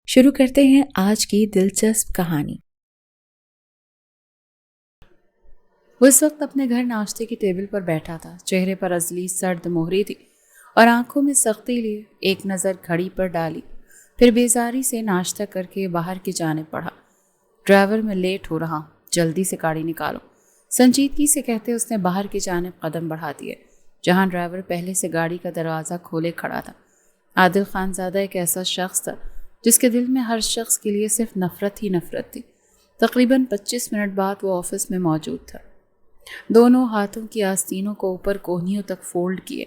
شروع کرتے ہیں آج کی دلچسپ کہانی۔ وہ اس وقت اپنے گھر ناشتے کی ٹیبل پر بیٹھا تھا۔ چہرے پر ازلی سرد مہری تھی اور آنکھوں میں سختی لیے ایک نظر گھڑی پر ڈالی، پھر بیزاری سے ناشتہ کر کے باہر کی جانب پڑھا۔ ڈرائیور میں لیٹ ہو رہا، جلدی سے گاڑی نکالو، سنجیدگی سے کہتے اس نے باہر کی جانب قدم بڑھا دیے، جہاں ڈرائیور پہلے سے گاڑی کا دروازہ کھولے کھڑا تھا۔ عادل خان زادہ ایک ایسا شخص تھا جس کے دل میں ہر شخص کے لیے صرف نفرت ہی نفرت تھی۔ تقریباً 25 منٹ بعد وہ آفس میں موجود تھا، دونوں ہاتھوں کی آستینوں کو اوپر کوہنیوں تک فولڈ کیے،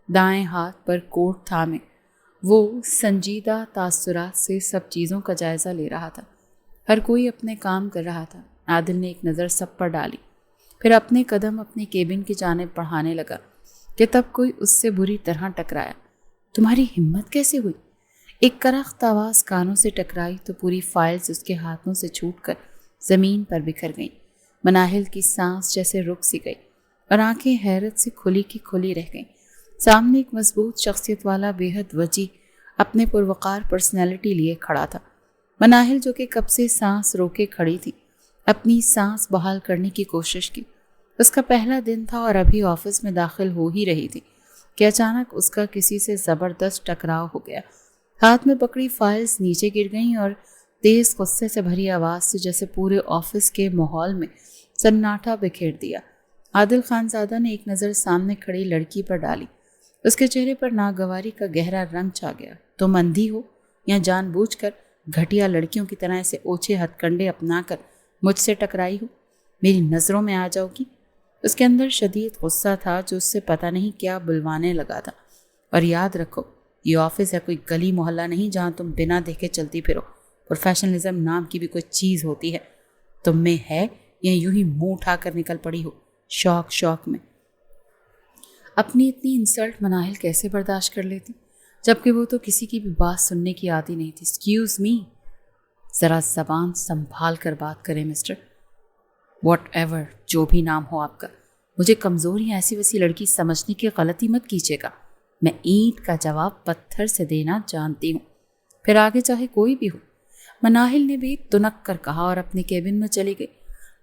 دائیں ہاتھ پر کوٹ تھامے وہ سنجیدہ تاثرات سے سب چیزوں کا جائزہ لے رہا تھا۔ ہر کوئی اپنے کام کر رہا تھا۔ عادل نے ایک نظر سب پر ڈالی، پھر اپنے قدم اپنے کیبن کی جانب بڑھانے لگا کہ تب کوئی اس سے بری طرح ٹکرایا۔ تمہاری ہمت کیسے ہوئی؟ ایک کرخت آواز کانوں سے ٹکرائی تو پوری فائلز اس کے ہاتھوں سے چھوٹ کر زمین پر بکھر گئیں۔ مناہل کی سانس جیسے رک سی گئی اور آنکھیں حیرت سے کھلی کی کھلی رہ گئیں۔ سامنے ایک مضبوط شخصیت والا بے حد وجیح اپنے پروقار پرسنالٹی لیے کھڑا تھا۔ مناہل جو کہ کب سے سانس روکے کھڑی تھی، اپنی سانس بحال کرنے کی کوشش کی۔ اس کا پہلا دن تھا اور ابھی آفس میں داخل ہو ہی رہی تھی کہ اچانک اس کا کسی سے زبردست ٹکراؤ ہو گیا۔ ہاتھ میں پکڑی فائلز نیچے گر گئیں اور تیز غصے سے بھری آواز سے جیسے پورے آفس کے ماحول میں سناٹا بکھیر دیا۔ عادل خان زادہ نے ایک نظر سامنے کھڑی لڑکی پر ڈالی۔ اس کے چہرے پر ناگواری کا گہرا رنگ چھا گیا۔ تم اندھی ہو یا جان بوجھ کر گھٹیا لڑکیوں کی طرح ایسے اوچھے ہتھ کنڈے اپنا کر مجھ سے ٹکرائی ہو؟ میری نظروں میں آ جاؤ گی؟ اس کے اندر شدید غصہ تھا جو اس سے پتہ نہیں کیا بلوانے لگا تھا۔ اور یاد رکھو، یہ آفس ہے، کوئی گلی محلہ نہیں جہاں تم بنا دیکھے چلتی پھرو۔ پروفیشنلزم نام کی بھی کوئی چیز ہوتی ہے، تم میں ہے یا یوں ہی منہ اٹھا کر نکل پڑی ہو شوق میں؟ اپنی اتنی انسلٹ مناہل کیسے برداشت کر لیتی، جبکہ وہ تو کسی کی بھی بات سننے کی عادی نہیں تھی۔ ایکسکیوز می، ذرا زبان سنبھال کر بات کریں مسٹر۔ واٹ ایور، جو بھی نام ہو آپ کا، مجھے کمزور یا ایسی ویسی لڑکی سمجھنے کی غلطی مت کیجیے گا۔ میں اینٹ کا جواب پتھر سے دینا جانتی ہوں، پھر آگے چاہے کوئی بھی ہو۔ مناہل نے بھی تنک کر کہا اور اپنے کیبن میں چلی گئی،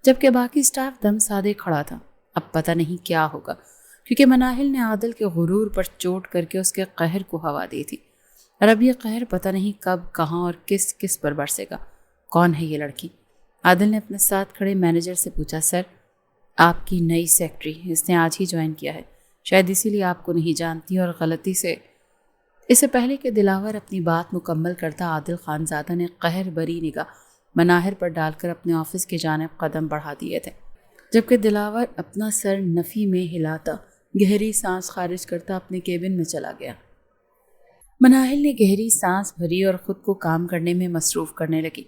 جبکہ باقی سٹاف دم سادے کھڑا تھا۔ اب پتہ نہیں کیا ہوگا، کیونکہ مناہل نے عادل کے غرور پر چوٹ کر کے اس کے قہر کو ہوا دی تھی، اور اب یہ قہر پتہ نہیں کب، کہاں اور کس پر برسے گا۔ کون ہے یہ لڑکی؟ عادل نے اپنے ساتھ کھڑے مینیجر سے پوچھا۔ سر، آپ کی نئی سیکرٹری، اس نے آج ہی جوائن کیا ہے، شاید اسی لیے آپ کو نہیں جانتی اور غلطی سے۔ اس سے پہلے کہ دلاور اپنی بات مکمل کرتا، عادل خان زادہ نے قہر بری نگاہ مناہر پر ڈال کر اپنے آفس کی جانب قدم بڑھا دیے تھے، جبکہ دلاور اپنا سر نفی میں ہلاتا، گہری سانس خارج کرتا اپنے کیبن میں چلا گیا۔ مناہل نے گہری سانس بھری اور خود کو کام کرنے میں مصروف کرنے لگی۔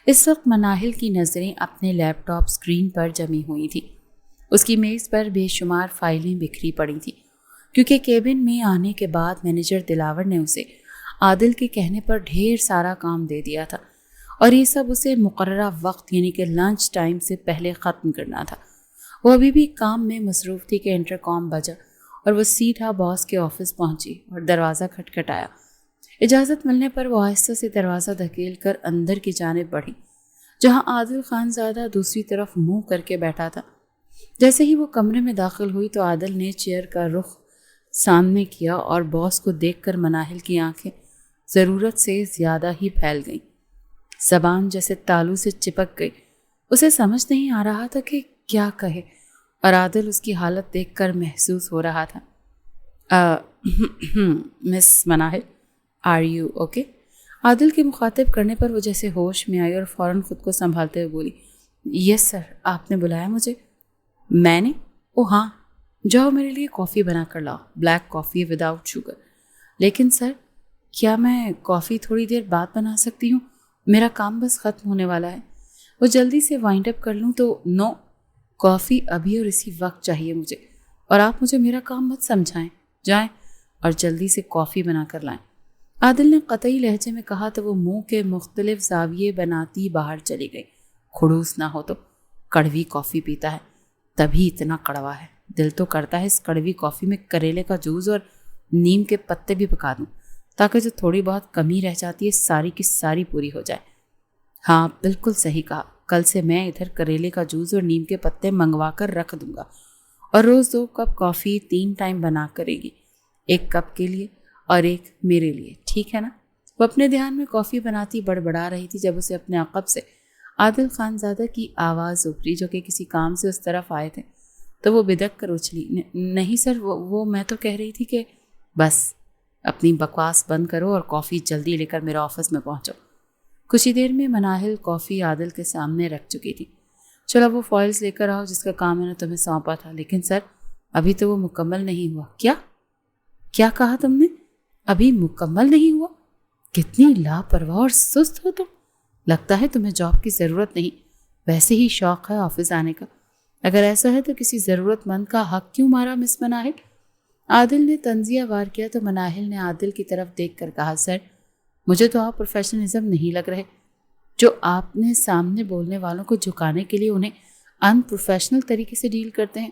اس وقت مناہل کی نظریں اپنے لیپ ٹاپ اسکرین پر جمی ہوئی تھی۔ اس کی میز پر بے شمار فائلیں بکھری پڑی تھیں، کیونکہ کیبن میں آنے کے بعد مینیجر دلاور نے اسے عادل کے کہنے پر ڈھیر سارا کام دے دیا تھا، اور یہ سب اسے مقررہ وقت یعنی کہ لنچ ٹائم سے پہلے ختم کرنا تھا۔ وہ ابھی بھی کام میں مصروف تھی کہ انٹر کام بجا اور وہ سیدھا باس کے آفس پہنچی اور دروازہ کھٹکھٹایا۔ اجازت ملنے پر وہ آہستہ سے دروازہ دھکیل کر اندر کی جانب بڑھی، جہاں عادل خان زادہ دوسری طرف منہ کر کے بیٹھا تھا۔ جیسے ہی وہ کمرے میں داخل ہوئی تو عادل نے چیئر کا رخ سامنے کیا اور باس کو دیکھ کر مناہل کی آنکھیں ضرورت سے زیادہ ہی پھیل گئیں، زبان جیسے تالو سے چپک گئی۔ اسے سمجھ نہیں آ رہا تھا کہ کیا کہے، اور عادل اس کی حالت دیکھ کر محسوس ہو رہا تھا۔ مس مناہل، آر یو اوکے؟ عادل کے مخاطب کرنے پر وہ جیسے ہوش میں آئی اور فوراً خود کو سنبھالتے ہوئے بولی، یس سر، آپ نے بلایا مجھے؟ میں نے؟ او ہاں، جاؤ میرے لیے کافی بنا کر لاؤ، بلیک کافی وداؤٹ شوگر۔ لیکن سر، کیا میں کافی تھوڑی دیر بعد بنا سکتی ہوں؟ میرا کام بس ختم ہونے والا ہے، وہ جلدی سے وائنڈ اپ کر لوں تو۔ نو، کافی ابھی اور اسی وقت چاہیے مجھے، اور آپ مجھے میرا کام مت سمجھائیں۔ جائیں اور جلدی سے کافی بنا کر لائیں۔ عادل نے قطعی لہجے میں کہا تو وہ منہ کے مختلف زاویے بناتی باہر چلی گئی۔ خڑوس نہ ہو تو کڑوی کافی پیتا ہے، تبھی اتنا کڑوا ہے۔ دل تو کرتا ہے اس کڑوی کافی میں کریلے کا جوس اور نیم کے پتے بھی پکا دوں، تاکہ جو تھوڑی بہت کمی رہ جاتی ہے ساری کی ساری پوری ہو جائے۔ ہاں بالکل صحیح کہا، کل سے میں ادھر کریلے کا جوس اور نیم کے پتے منگوا کر رکھ دوں گا، اور روز 2 کپ کافی 3 ٹائم بنا کرے گی، 1 کپ کے لیے اور 1 میرے لیے، ٹھیک ہے نا؟ وہ اپنے دھیان میں کافی بناتی بڑبڑا رہی تھی جب اسے اپنے عقب سے عادل خانزادہ کی آواز ابھری، جو کہ کسی کام سے اس طرف آئے تھے، تو وہ بدک کر اچھلی۔ نہیں سر، وہ میں تو کہہ رہی تھی کہ بس اپنی بکواس بند کرو اور کافی جلدی لے کر میرا آفس میں پہنچو۔ کچھ ہی دیر میں مناہل کافی عادل کے سامنے رکھ چکی تھی۔ چلو وہ فائلز لے کر آؤ جس کا کام میں نے تمہیں سونپا تھا، لیکن سر ابھی تو وہ مکمل نہیں ہوا۔ کیا کہا تم نے؟ ابھی مکمل نہیں ہوا؟ کتنی لاپرواہ اور سست ہو تم، لگتا ہے تمہیں جاب کی ضرورت نہیں، ویسے ہی شوق ہے آفس آنے کا۔ اگر ایسا ہے تو کسی ضرورت مند کا حق کیوں مارا مس مناہل؟ عادل نے تنزیہ وار کیا تو مناہل نے عادل کی طرف دیکھ کر کہا، سر مجھے تو آپ پروفیشنلزم نہیں لگ رہے، جو آپ نے سامنے بولنے والوں کو جھکانے کے لیے انہیں ان پروفیشنل طریقے سے ڈیل کرتے ہیں،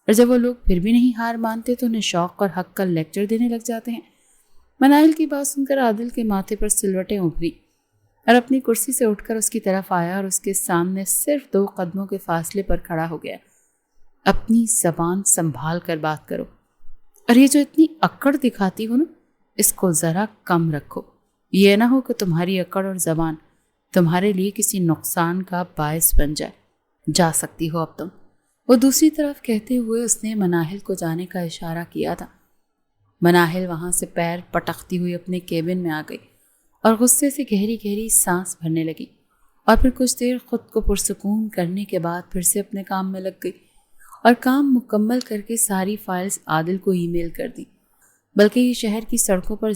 اور جب وہ لوگ پھر بھی نہیں ہار مانتے تو انہیں شوق اور حق کا لیکچر دینے لگ جاتے ہیں۔ مناہل کی بات سن کر عادل کے ماتھے پر سلوٹیں ابھری اور اپنی کرسی سے اٹھ کر اس کی طرف آیا اور اس کے سامنے صرف 2 قدموں کے فاصلے پر کھڑا ہو گیا۔ اپنی زبان سنبھال کر بات کرو، اور یہ جو اتنی اکڑ دکھاتی ہو نا، اس کو ذرا کم رکھو، یہ نہ ہو کہ تمہاری اکڑ اور زبان تمہارے لیے کسی نقصان کا باعث بن جائے۔ جا سکتی ہو اب تم۔ وہ دوسری طرف کہتے ہوئے اس نے مناہل کو جانے کا اشارہ کیا تھا۔ مناہل وہاں سے پیر پٹکتی ہوئی اپنے کیبن میں آ گئی اور غصے سے گہری گہری سانس بھرنے لگی، اور پھر کچھ دیر خود کو پرسکون کرنے کے بعد پھر سے اپنے کام میں لگ گئی اور کام مکمل کر کے ساری فائلز عادل کو ای میل کر دی۔ بلکہ یہ شہر کی سڑکوں پر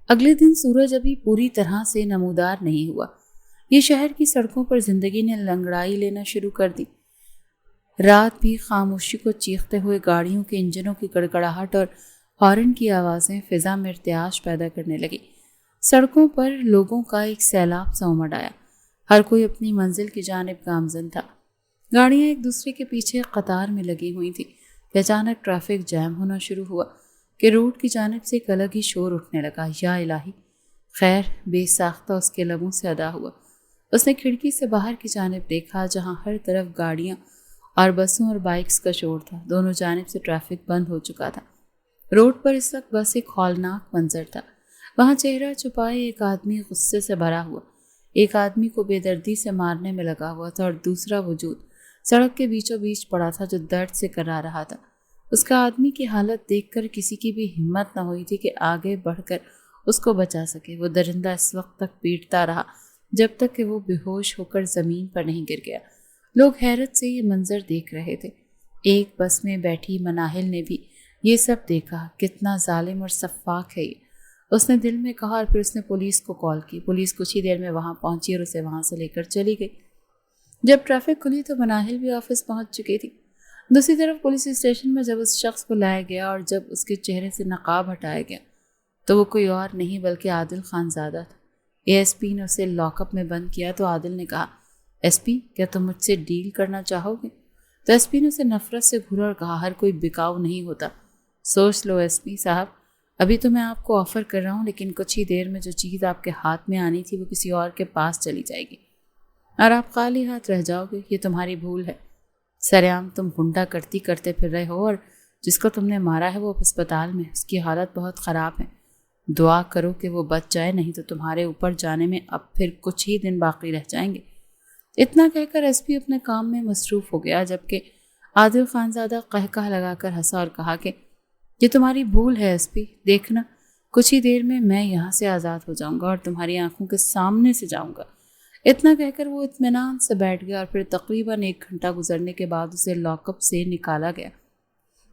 اگلے دن سورج ابھی پوری طرح سے نمودار نہیں ہوا، یہ شہر کی سڑکوں پر زندگی نے لنگڑائی لینا شروع کر دی۔ رات بھی خاموشی کو چیختے ہوئے گاڑیوں کے انجنوں کی گڑگڑاہٹ اور ہارن کی آوازیں فضا میں ارتعاش پیدا کرنے لگی۔ سڑکوں پر لوگوں کا ایک سیلاب سا امڑ آیا، ہر کوئی اپنی منزل کی جانب گامزن تھا۔ گاڑیاں ایک دوسرے کے پیچھے قطار میں لگی ہوئی تھیں کہ اچانک ٹریفک جام ہونا شروع ہوا کہ روڈ کی جانب سے ایک الگ ہی شور اٹھنے لگا۔ یا الہی! خیر بے ساختہ اس کے لبوں سے ادا ہوا۔ اس نے کھڑکی سے باہر کی جانب دیکھا جہاں ہر طرف گاڑیاں اور بسوں اور بائکس کا شور تھا، دونوں جانب سے ٹریفک بند ہو چکا تھا۔ روڈ پر اس وقت بس ایک ہولناک منظر تھا۔ وہاں چہرہ چھپائے ایک آدمی غصے سے بھرا ہوا، ایک آدمی کو بے دردی سے مارنے میں لگا ہوا تھا، اور دوسرا وجود سڑک کے بیچوں بیچ پڑا تھا جو درد سے کرا رہا تھا۔ اس کا آدمی کی حالت دیکھ کر کسی کی بھی ہمت نہ ہوئی تھی کہ آگے بڑھ کر اس کو بچا سکے۔ وہ درندہ اس وقت تک پیٹتا رہا جب تک کہ وہ بے ہوش ہو کر زمین پر نہیں گر گیا۔ لوگ حیرت سے یہ منظر دیکھ رہے تھے۔ ایک بس میں بیٹھی مناہل نے بھی یہ سب دیکھا۔ کتنا ظالم اور سفاک ہے یہ، اس نے دل میں کہا، اور پھر اس نے پولیس کو کال کی۔ پولیس کچھ ہی دیر میں وہاں پہنچی اور اسے وہاں سے لے کر چلی گئی۔ جب ٹریفک کھلی تو مناہل بھی آفس پہنچ چکی تھی۔ دوسری طرف پولیس اسٹیشن میں جب اس شخص کو لایا گیا اور جب اس کے چہرے سے نقاب ہٹایا گیا تو وہ کوئی اور نہیں بلکہ عادل خانزادہ تھا۔ اے ایس پی نے اسے لاک اپ میں بند کیا تو عادل نے کہا، ایس پی کیا تم مجھ سے ڈیل کرنا چاہو گے؟ تو ایس پی نے اسے نفرت سے گھورا اور کہا، ہر کوئی بکاؤ نہیں ہوتا، سوچ لو ایس پی صاحب، ابھی تو میں آپ کو آفر کر رہا ہوں، لیکن کچھ ہی دیر میں جو چیز آپ کے ہاتھ میں آنی تھی وہ کسی اور کے پاس چلی جائے گی اور آپ خالی ہاتھ رہ جاؤ گے۔ یہ تمہاری بھول ہے، سرعام تم گنڈا کرتی کرتے پھر رہے ہو، اور جس کو تم نے مارا ہے وہ اسپتال میں، اس کی حالت بہت خراب ہے، دعا کرو کہ وہ بچ جائے، نہیں تو تمہارے اوپر جانے میں اب پھر کچھ ہی دن باقی رہ جائیں گے۔ اتنا کہہ کر ایس پی اپنے کام میں مصروف ہو گیا، جبکہ عادل خانزادہ قہقہ لگا کر ہنسا اور کہا کہ یہ تمہاری بھول ہے ایس پی، دیکھنا کچھ ہی دیر میں یہاں سے آزاد ہو جاؤں گا اور تمہاری آنکھوں کے سامنے سے جاؤں گا۔ اتنا کہہ کر وہ اطمینان سے بیٹھ گیا، اور پھر تقریباً 1 گھنٹہ گزرنے کے بعد اسے لاک اپ سے نکالا گیا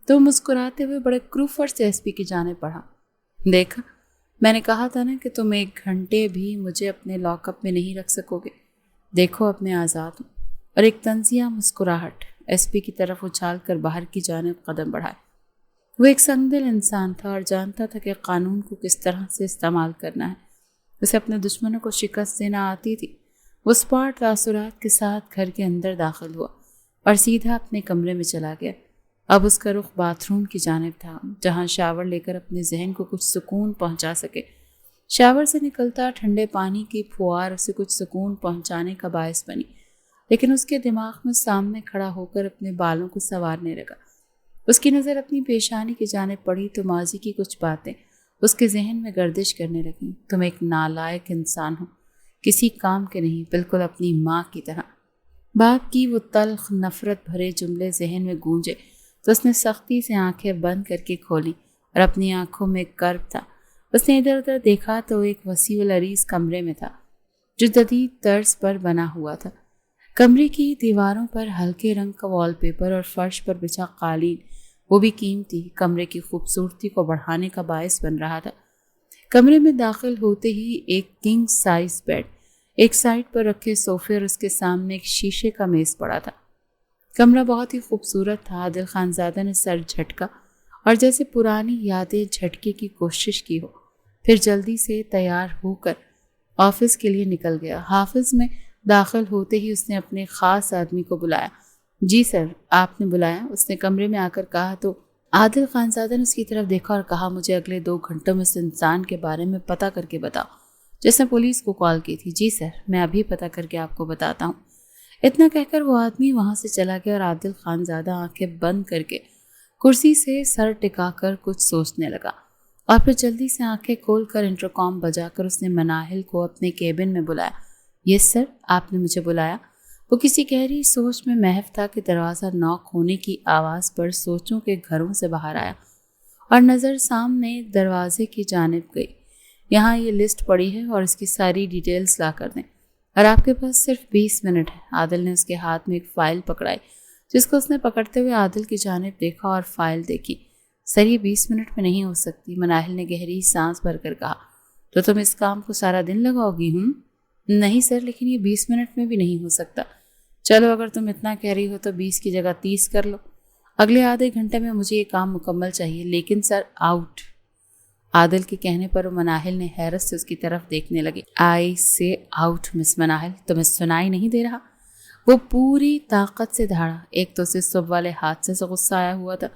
تو مسکراتے ہوئے بڑے کروفر سے ایس پی کی جانب بڑھا، دیکھا میں نے کہا تھا نا کہ تم 1 گھنٹے بھی مجھے اپنے لاک اپ میں نہیں رکھ سکو گے، دیکھو اب میں آزاد ہوں۔ اور ایک طنزیہ مسکراہٹ ایس پی کی طرف اچھال کر باہر کی جانب قدم بڑھائے۔ وہ ایک سنگدل انسان تھا اور جانتا تھا کہ قانون کو کس طرح سے استعمال کرنا ہے۔ اسے اپنے دشمنوں کو شکست دینا آتی تھی۔ وہ اسپاٹ تاثرات کے ساتھ گھر کے اندر داخل ہوا اور سیدھا اپنے کمرے میں چلا گیا۔ اب اس کا رخ باتھ روم کی جانب تھا، جہاں شاور لے کر اپنے ذہن کو کچھ سکون پہنچا سکے شاور سے نکلتا ٹھنڈے پانی کی پھوار اسے کچھ سکون پہنچانے کا باعث بنی، لیکن اس کے دماغ میں سامنے کھڑا ہو کر اپنے بالوں کو سنوارنے لگا۔ اس کی نظر اپنی پیشانی کی جانب پڑی تو ماضی کی کچھ باتیں اس کے ذہن میں گردش کرنے لگیں۔ تم ایک نالائق انسان ہو، کسی کام کے نہیں، بالکل اپنی ماں کی طرح۔ باپ کی وہ تلخ نفرت بھرے جملے ذہن میں گونجے تو اس نے سختی سے آنکھیں بند کر کے کھولی اور اپنی آنکھوں میں کرب تھا۔ اس نے ادھر ادھر دیکھا تو ایک وسیع العریض کمرے میں تھا جو جدید طرز پر بنا ہوا تھا۔ کمرے کی دیواروں پر ہلکے رنگ کا وال پیپر اور فرش پر بچھا قالین، وہ بھی قیمتی، کمرے کی خوبصورتی کو بڑھانے کا باعث بن رہا تھا۔ کمرے میں داخل ہوتے ہی ایک کنگ سائز بیڈ، ایک سائڈ پر رکھے صوفے اور اس کے سامنے ایک شیشے کا میز پڑا تھا۔ کمرہ بہت ہی خوبصورت تھا۔ عادل خانزادہ نے سر جھٹکا اور جیسے پرانی یادیں جھٹکے کی کوشش کی ہو، پھر جلدی سے تیار ہو کر آفس کے لیے نکل گیا۔ آفس میں داخل ہوتے ہی اس نے اپنے خاص آدمی کو بلایا۔ جی سر، آپ نے بلایا؟ اس نے کمرے میں آ کر کہا تو عادل خانزادہ نے اس کی طرف دیکھا اور کہا، مجھے اگلے 2 گھنٹوں میں اس انسان کے بارے میں پتہ کر کے بتاؤ جس نے پولیس کو کال کی تھی۔ جی سر، میں ابھی پتہ کر کے آپ کو بتاتا ہوں۔ اتنا کہہ کر وہ آدمی وہاں سے چلا گیا اور عادل خانزادہ آنکھیں بند کر کے کرسی سے سر ٹکا کر کچھ سوچنے لگا، اور پھر جلدی سے آنکھیں کھول کر انٹرکام بجا کر اس نے مناہل کو اپنے کیبن میں بلایا۔ یس سر، آپ نے مجھے بلایا؟ وہ کسی گہری سوچ میں محو تھا کہ دروازہ ناک ہونے کی آواز پر سوچوں کے گھروں سے باہر آیا اور نظر سامنے دروازے کی جانب گئی۔ یہاں یہ لسٹ پڑی ہے اور اس کی ساری ڈیٹیلز لا کر دیں، اور آپ کے پاس صرف 20 منٹ ہے۔ عادل نے اس کے ہاتھ میں ایک فائل پکڑائی جس کو اس نے پکڑتے ہوئے عادل کی جانب دیکھا اور فائل دیکھی۔ سر، یہ 20 منٹ میں نہیں ہو سکتی، مناہل نے گہری سانس بھر کر کہا۔ تو تم اس کام کو سارا دن لگاؤ گی؟ نہیں سر، لیکن یہ 20 منٹ میں بھی نہیں ہو سکتا۔ چلو، اگر تم اتنا کہہ رہی ہو تو 20 کی جگہ 30 کر لو۔ اگلے آدھے گھنٹے میں مجھے یہ کام مکمل چاہیے۔ لیکن سر، آؤٹ۔ عادل کے کہنے پر مناہل نے حیرت سے اس کی طرف دیکھنے لگی۔ آئی سے آؤٹ مس مناہل، تمہیں سنائی نہیں دے رہا؟ وہ پوری طاقت سے دھاڑا۔ ایک تو اسے صبح والے حادثے سے غصہ آیا ہوا تھا،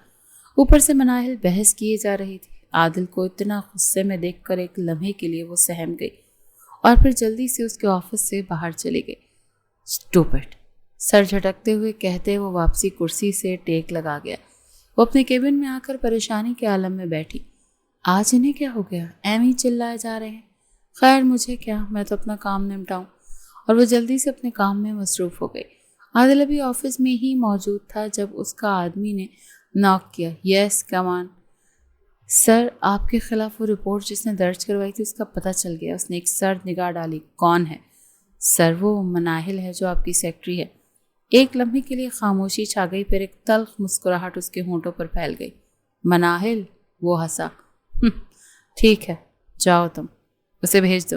اوپر سے مناہل بحث کیے جا رہی تھی۔ عادل کو اتنا غصے میں دیکھ کر ایک لمحے کے لیے وہ سہم گئی اور پھر جلدی سے اس کے آفس سے باہر چلی گئی۔ اسٹوپڈ، سر جھٹکتے ہوئے کہتے وہ واپسی کرسی سے ٹیک لگا گیا۔ وہ اپنے کیبن میں آ کر پریشانی کے عالم میں بیٹھی۔ آج انہیں کیا ہو گیا؟ ایم ہی چلائے جا رہے ہیں۔ خیر، مجھے کیا، میں تو اپنا کام نمٹاؤں۔ اور وہ جلدی سے اپنے کام میں مصروف ہو گئی۔ عادل ابھی آفس میں ہی موجود تھا جب اس کا آدمی نے ناک کیا۔ یس، کم آن۔ سر، آپ کے خلاف وہ رپورٹ جس نے درج کروائی تھی اس کا پتہ چل گیا۔ اس نے ایک سرد نگاہ ڈالی۔ کون ہے؟ سر، وہ مناہل ہے جو آپ کی سیکٹری ہے۔ ایک لمحے کے لیے خاموشی چھا گئی، پھر ایک تلخ مسکراہٹ اس کے ہونٹوں پر پھیل گئی۔ مناہل؟ وہ ہنسا۔ ٹھیک ہے، جاؤ تم، اسے بھیج دو،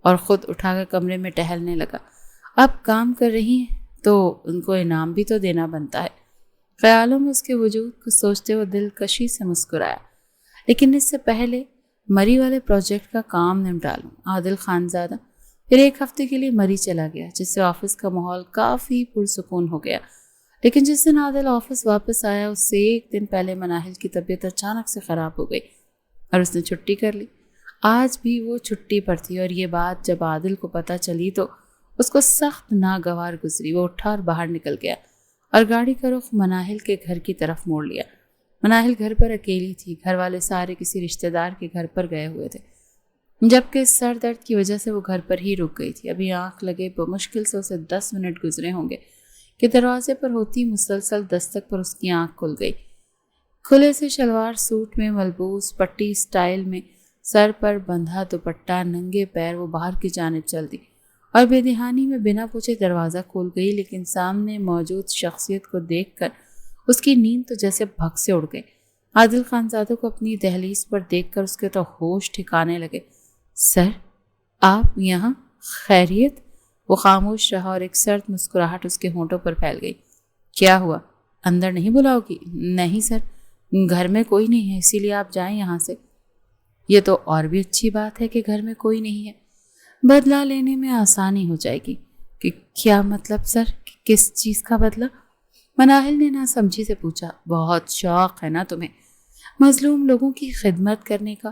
اور خود اٹھا کر کمرے میں ٹہلنے لگا۔ اب کام کر رہی ہیں تو ان کو انعام بھی تو دینا بنتا ہے۔ خیالوں میں اس کے وجود کو سوچتے وہ دلکشی سے مسکرایا۔ لیکن اس سے پہلے مری والے پروجیکٹ کا کام نمٹا لوں۔ عادل خانزادہ پھر 1 ہفتے کے لیے مری چلا گیا، جس سے آفس کا ماحول کافی پرسکون ہو گیا۔ لیکن جس دن عادل آفس واپس آیا، اس سے 1 دن پہلے مناہل کی طبیعت اچانک سے خراب ہو گئی اور اس نے چھٹی کر لی۔ آج بھی وہ چھٹی پر تھی، اور یہ بات جب عادل کو پتہ چلی تو اس کو سخت ناگوار گزری۔ وہ اٹھا اور باہر نکل گیا اور گاڑی کا رخ مناہل کے گھر کی طرف موڑ لیا۔ مناہل گھر پر اکیلی تھی، گھر والے سارے کسی رشتہ دار کے گھر پر گئے ہوئے تھے، جبکہ سر درد کی وجہ سے وہ گھر پر ہی رک گئی تھی۔ ابھی آنکھ لگے بمشکل سے اسے 10 منٹ گزرے ہوں گے کہ دروازے پر ہوتی مسلسل دستک پر اس کی آنکھ کھل گئی۔ کھلے سے شلوار سوٹ میں ملبوس پٹی سٹائل میں سر پر بندھا دوپٹہ، ننگے پیر وہ باہر کی جانب چل دی اور بے دہانی میں بنا پوچھے دروازہ کھول گئی۔ لیکن سامنے موجود شخصیت کو دیکھ کر اس کی نیند تو جیسے بھگ سے اڑ گئی۔ عادل خانزادہ کو اپنی دہلیز پر دیکھ کر اس کے تو ہوش ٹھکانے لگے۔ سر، آپ یہاں؟ خیریت؟ وہ خاموش رہا اور ایک سرد مسکراہٹ اس کے ہونٹوں پر پھیل گئی۔ کیا ہوا؟ اندر نہیں بلاؤ گی؟ نہیں سر، گھر میں کوئی نہیں ہے، اسی لیے آپ جائیں یہاں سے۔ یہ تو اور بھی اچھی بات ہے کہ گھر میں کوئی نہیں ہے، بدلہ لینے میں آسانی ہو جائے گی۔ کہ کیا مطلب سر؟ کس چیز کا بدلہ؟ مناہل نے نہ سمجھی سے پوچھا۔ بہت شوق ہے نا تمہیں مظلوم لوگوں کی خدمت کرنے کا؟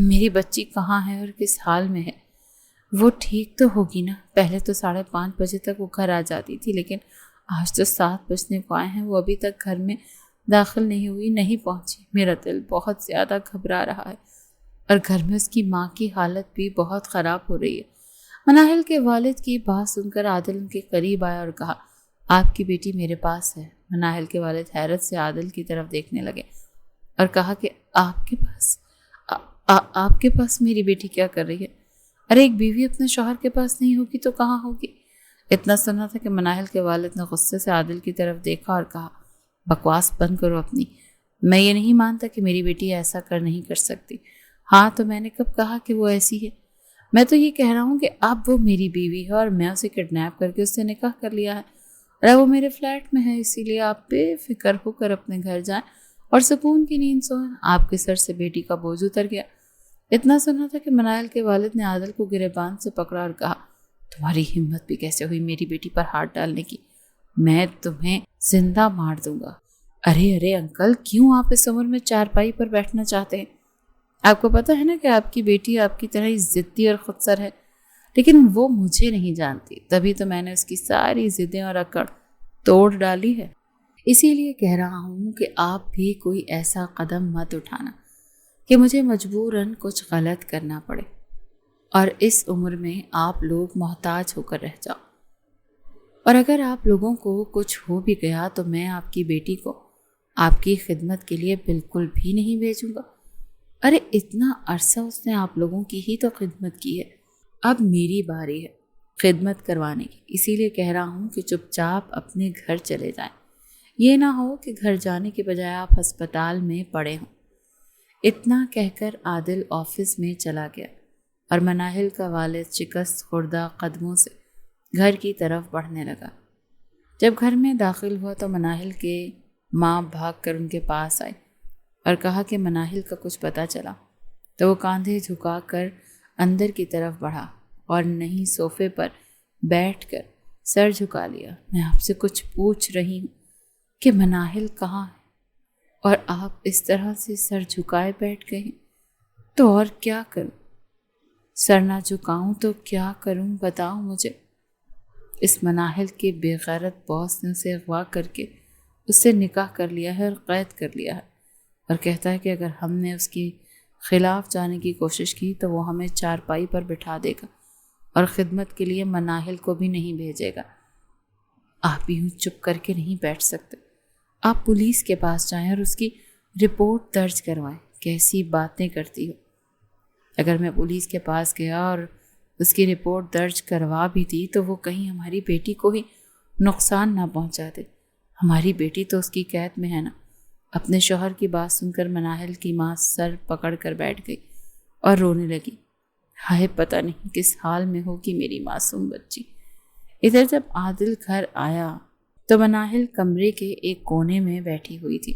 میری بچی کہاں ہے اور کس حال میں ہے؟ وہ ٹھیک تو ہوگی نا؟ پہلے تو 5:30 بجے تک وہ گھر آ جاتی تھی، لیکن آج تو 7 بجنے کو آئے ہیں، وہ ابھی تک گھر میں داخل نہیں ہوئی، نہیں پہنچی۔ میرا دل بہت زیادہ گھبرا رہا ہے اور گھر میں اس کی ماں کی حالت بھی بہت خراب ہو رہی ہے۔ مناہل کے والد کی بات سن کر عادل ان کے قریب آیا اور کہا، آپ کی بیٹی میرے پاس ہے۔ مناہل کے والد حیرت سے عادل کی طرف دیکھنے لگے اور کہا کہ آپ کے پاس؟ آپ کے پاس میری بیٹی کیا کر رہی ہے؟ ارے ایک بیوی اپنے شوہر کے پاس نہیں ہوگی تو کہاں ہوگی؟ اتنا سنا تھا کہ مناہل کے والد نے غصے سے عادل کی طرف دیکھا اور کہا، بکواس بند کرو اپنی۔ میں یہ نہیں مانتا کہ میری بیٹی ایسا نہیں کر سکتی۔ ہاں تو میں نے کب کہا کہ وہ ایسی ہے؟ میں تو یہ کہہ رہا ہوں کہ اب وہ میری بیوی ہے اور میں اسے کڈنیپ کر کے اس سے نکاح کر لیا ہے، اور وہ میرے فلیٹ میں ہے، اسی لیے آپ بے فکر ہو کر اپنے گھر جائیں اور سکون کی نیند سوئیں۔ آپ کے سر سے بیٹی کا بوجھ اتر گیا۔ اتنا سنا تھا کہ مناہل کے والد نے عادل کو گریبان سے پکڑا اور کہا، تمہاری ہمت بھی کیسے ہوئی میری بیٹی پر ہاتھ ڈالنے کی؟ میں تمہیں زندہ مار دوں گا۔ ارے انکل، کیوں آپ اس عمر میں چارپائی پر بیٹھنا چاہتے ہیں؟ آپ کو پتہ ہے نا کہ آپ کی بیٹی آپ کی طرح ہی ضدی اور خودسر ہے، لیکن وہ مجھے نہیں جانتی، تبھی تو میں نے اس کی ساری ضدیں اور اکڑ توڑ ڈالی ہے۔ اسی لیے کہہ رہا ہوں کہ آپ بھی کوئی ایسا قدم مت اٹھانا کہ مجھے مجبوراً کچھ غلط کرنا پڑے اور اس عمر میں آپ لوگ محتاج ہو کر رہ جاؤ، اور اگر آپ لوگوں کو کچھ ہو بھی گیا تو میں آپ کی بیٹی کو آپ کی خدمت کے لیے بالکل بھی نہیں بھیجوں گا۔ ارے اتنا عرصہ اس نے آپ لوگوں کی ہی تو خدمت کی ہے، اب میری باری ہے خدمت کروانے کی، اسی لیے کہہ رہا ہوں کہ چپ چاپ اپنے گھر چلے جائیں، یہ نہ ہو کہ گھر جانے کے بجائے آپ ہسپتال میں پڑے ہوں۔ اتنا کہہ کر عادل آفس میں چلا گیا اور مناہل کا والد شکست خوردہ قدموں سے گھر کی طرف بڑھنے لگا۔ جب گھر میں داخل ہوا تو مناہل کے ماں بھاگ کر ان کے پاس آئی اور کہا کہ مناہل کا کچھ پتہ چلا؟ تو وہ کاندھے جھکا کر اندر کی طرف بڑھا اور نہیں صوفے پر بیٹھ کر سر جھکا لیا۔ میں آپ سے کچھ پوچھ رہی ہوں کہ مناہل کہاں ہے، اور آپ اس طرح سے سر جھکائے بیٹھ گئے ہیں، تو اور کیا کروں؟ سر نہ جھکاؤں تو کیا کروں بتاؤ مجھے۔ اس مناہل کے بے غیرت باس نے اسے اغوا کر کے اس سے نکاح کر لیا ہے اور قید کر لیا ہے، اور کہتا ہے کہ اگر ہم نے اس کے خلاف جانے کی کوشش کی تو وہ ہمیں چارپائی پر بٹھا دے گا اور خدمت کے لیے مناہل کو بھی نہیں بھیجے گا۔ آپ یوں چپ کر کے نہیں بیٹھ سکتے، آپ پولیس کے پاس جائیں اور اس کی رپورٹ درج کروائیں۔ کیسی باتیں کرتی ہو؟ اگر میں پولیس کے پاس گیا اور اس کی رپورٹ درج کروا بھی دی تو وہ کہیں ہماری بیٹی کو ہی نقصان نہ پہنچا دے۔ ہماری بیٹی تو اس کی قید میں ہے نا۔ اپنے شوہر کی بات سن کر مناہل کی ماں سر پکڑ کر بیٹھ گئی اور رونے لگی۔ ہائے، پتہ نہیں کس حال میں ہوگی میری معصوم بچی۔ ادھر جب عادل گھر آیا تو مناہل کمرے کے ایک کونے میں بیٹھی ہوئی تھی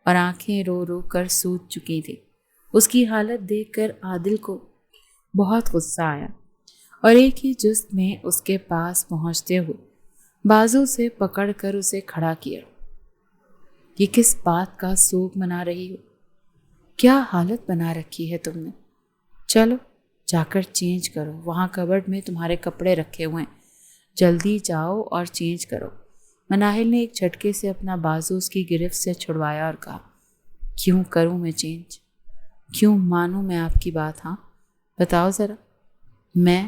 اور آنکھیں رو رو کر سوج چکی تھی۔ اس کی حالت دیکھ کر عادل کو بہت غصہ آیا اور ایک ہی جست میں اس کے پاس پہنچتے ہوئے بازو سے پکڑ کر اسے کھڑا کیا۔ یہ کس بات کا سوگ منا رہی ہو؟ کیا حالت بنا رکھی ہے تم نے؟ چلو جا کر چینج کرو، وہاں کبرڈ میں تمہارے کپڑے رکھے ہوئے ہیں، جلدی جاؤ اور چینج کرو۔ مناہل نے ایک جھٹکے سے اپنا بازو اس کی گرفت سے چھڑوایا اور کہا، کیوں کروں میں چینج؟ کیوں مانوں میں آپ کی بات؟ ہاں بتاؤ ذرا۔ میں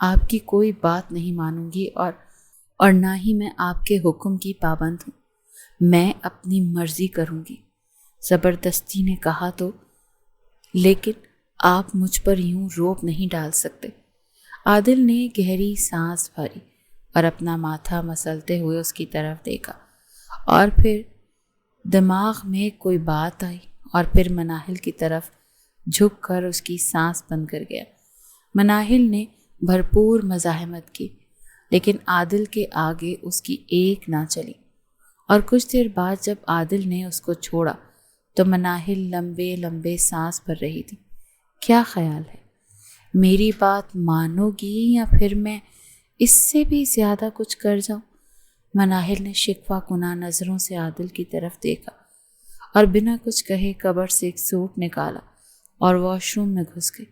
آپ کی کوئی بات نہیں مانوں گی اور نہ ہی میں آپ کے حکم کی پابند ہوں۔ میں اپنی مرضی کروں گی۔ زبردستی نے کہا تو، لیکن آپ مجھ پر یوں روب نہیں ڈال سکتے۔ عادل نے گہری سانس بھری اور اپنا ماتھا مسلتے ہوئے اس کی طرف دیکھا، اور پھر دماغ میں کوئی بات آئی اور پھر مناہل کی طرف جھک کر اس کی سانس بند کر گیا۔ مناہل نے بھرپور مزاحمت کی، لیکن عادل کے آگے اس کی ایک نہ چلی، اور کچھ دیر بعد جب عادل نے اس کو چھوڑا تو مناہل لمبے لمبے سانس بھر رہی تھی۔ کیا خیال ہے، میری بات مانو گی یا پھر میں اس سے بھی زیادہ کچھ کر جاؤں؟ مناہل نے شکوہ کناں نظروں سے عادل کی طرف دیکھا اور بنا کچھ کہے کبر سے ایک سوٹ نکالا اور واش روم میں گھس گئی۔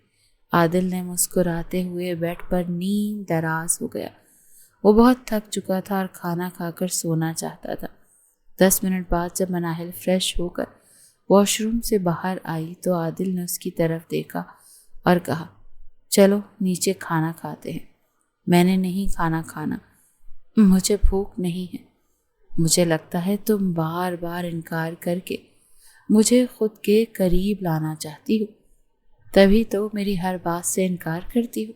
عادل نے مسکراتے ہوئے بیڈ پر نیم دراز ہو گیا۔ وہ بہت تھک چکا تھا اور کھانا کھا کر سونا چاہتا تھا۔ 10 منٹ بعد جب مناہل فریش ہو کر واش روم سے باہر آئی تو عادل نے اس کی طرف دیکھا اور کہا، چلو نیچے کھانا کھاتے ہیں۔ میں نے نہیں کھانا، مجھے بھوک نہیں ہے۔ مجھے لگتا ہے تم بار بار انکار کر کے مجھے خود کے قریب لانا چاہتی ہو، تبھی تو میری ہر بات سے انکار کرتی ہو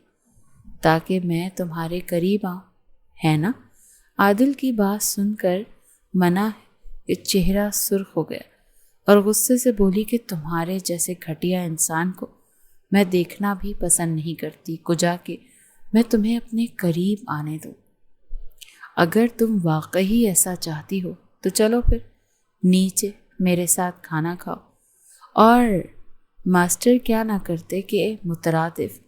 تاکہ میں تمہارے قریب آؤں، ہے نا؟ عادل کی بات سن کر منہ چہرہ سرخ ہو گیا اور غصے سے بولی کہ تمہارے جیسے گھٹیا انسان کو میں دیکھنا بھی پسند نہیں کرتی، کجا کہ میں تمہیں اپنے قریب آنے دوں۔ اگر تم واقعی ایسا چاہتی ہو تو چلو پھر نیچے میرے ساتھ کھانا کھاؤ۔ اور ماسٹر کیا نہ کرتے کہ مترادف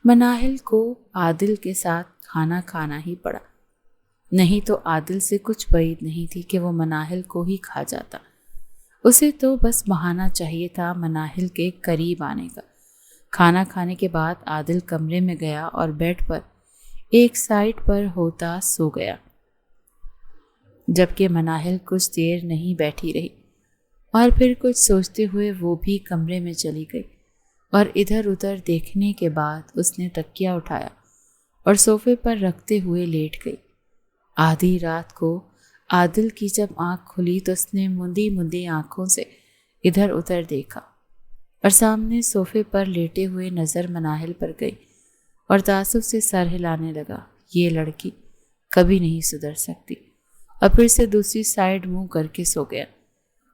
مناہل کو عادل کے ساتھ کھانا کھانا ہی پڑا، نہیں تو عادل سے کچھ بعید نہیں تھی کہ وہ مناہل کو ہی کھا جاتا۔ اسے تو بس بہانہ چاہیے تھا مناہل کے قریب آنے کا۔ کھانا کھانے کے بعد عادل کمرے میں گیا اور بیڈ پر ایک سائڈ پر ہوتا سو گیا، جبکہ مناہل کچھ دیر نہیں بیٹھی رہی اور پھر کچھ سوچتے ہوئے وہ بھی کمرے میں چلی گئی اور ادھر ادھر دیکھنے کے بعد اس نے تکیہ اٹھایا اور صوفے پر رکھتے ہوئے لیٹ گئی۔ آدھی رات کو عادل کی جب آنکھ کھلی تو اس نے مندی آنکھوں سے ادھر ادھر دیکھا اور سامنے صوفے پر لیٹے ہوئے نظر مناہل پر گئی اور تعصب سے سر ہلانے لگا۔ یہ لڑکی کبھی نہیں سدھر سکتی، اور پھر سے دوسری سائیڈ منہ کر کے سو گیا۔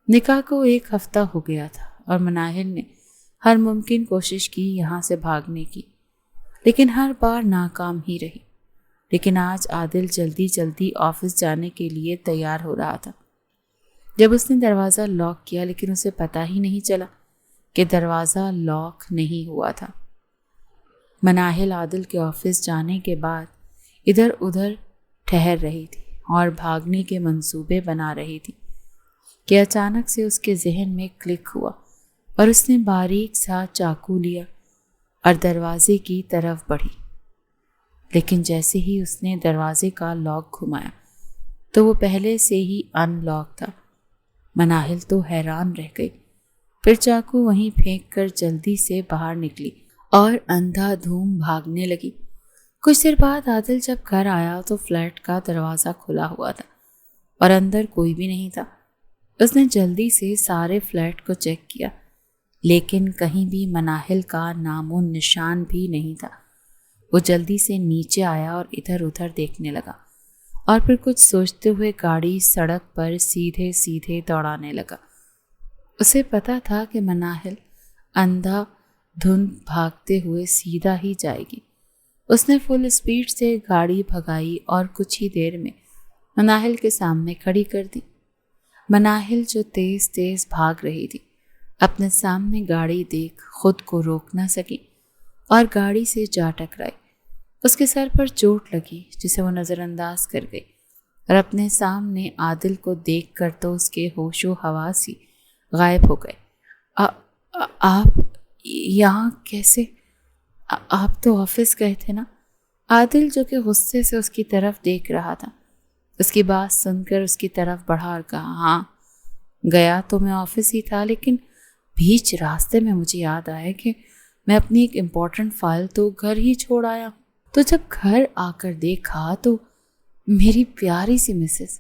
نکاح کو 1 ہفتہ ہو گیا تھا اور مناہل نے ہر ممکن کوشش کی یہاں سے بھاگنے کی، لیکن ہر بار ناکام ہی رہی۔ لیکن آج عادل جلدی آفس جانے کے لیے تیار ہو رہا تھا جب اس نے دروازہ لاک کیا، لیکن اسے پتہ ہی نہیں چلا کہ دروازہ لاک نہیں ہوا تھا۔ مناہل عادل کے آفس جانے کے بعد ادھر ادھر ٹہر رہی تھی اور بھاگنے کے منصوبے بنا رہی تھی کہ اچانک سے اس کے ذہن میں کلک ہوا اور اس نے باریک سا چاقو لیا اور دروازے کی طرف بڑھی۔ لیکن جیسے ہی اس نے دروازے کا لاک گھمایا تو وہ پہلے سے ہی ان لاک تھا۔ مناہل تو حیران رہ گئی، پھر چاقو وہیں پھینک کر جلدی سے باہر نکلی اور اندھا دھوم بھاگنے لگی۔ کچھ دیر بعد عادل جب گھر آیا تو فلیٹ کا دروازہ کھلا ہوا تھا اور اندر کوئی بھی نہیں تھا۔ اس نے جلدی سے سارے فلیٹ کو چیک کیا، لیکن کہیں بھی مناہل کا نام و نشان بھی نہیں تھا۔ وہ جلدی سے نیچے آیا اور ادھر ادھر دیکھنے لگا اور پھر کچھ سوچتے ہوئے گاڑی سڑک پر سیدھے دوڑانے لگا۔ اسے پتا تھا کہ مناہل اندھا دھند بھاگتے ہوئے سیدھا ہی جائے گی۔ اس نے فل اسپیڈ سے گاڑی بھگائی اور کچھ ہی دیر میں مناہل کے سامنے کھڑی کر دی۔ مناہل جو تیز بھاگ رہی تھی، اپنے سامنے گاڑی دیکھ خود کو روک نہ سکی اور گاڑی سے جا ٹکرائی۔ اس کے سر پر چوٹ لگی جسے وہ نظر انداز کر گئی اور اپنے سامنے عادل کو دیکھ کر تو اس کے ہوش و حواس ہی غائب ہو گئے۔ آپ یہاں کیسے؟ آپ تو آفس گئے تھے نا؟ عادل جو کہ غصے سے اس کی طرف دیکھ رہا تھا، اس کی بات سن کر اس کی طرف بڑھا اور کہا، ہاں گیا تو میں آفس ہی تھا، لیکن بیچ راستے میں مجھے یاد آیا کہ میں اپنی ایک امپورٹنٹ فائل تو گھر ہی چھوڑ آیا۔ تو جب گھر آ کر دیکھا تو میری پیاری سی مسز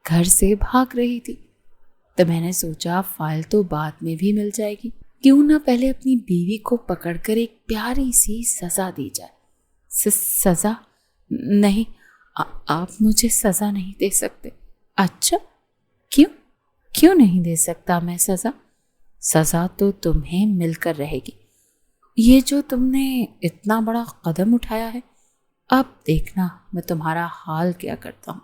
گھر سے بھاگ رہی تھی، تو میں نے سوچا فائل تو بعد میں بھی مل جائے گی، کیوں نہ پہلے اپنی بیوی کو پکڑ کر ایک پیاری سی سزا دی جائے۔ سزا؟ نہیں، آپ مجھے سزا نہیں دے سکتے۔ اچھا، کیوں نہیں دے سکتا میں سزا؟ سزا تو تمہیں مل کر رہے گی۔ یہ جو تم نے اتنا بڑا قدم اٹھایا ہے، اب دیکھنا میں تمہارا حال کیا کرتا ہوں۔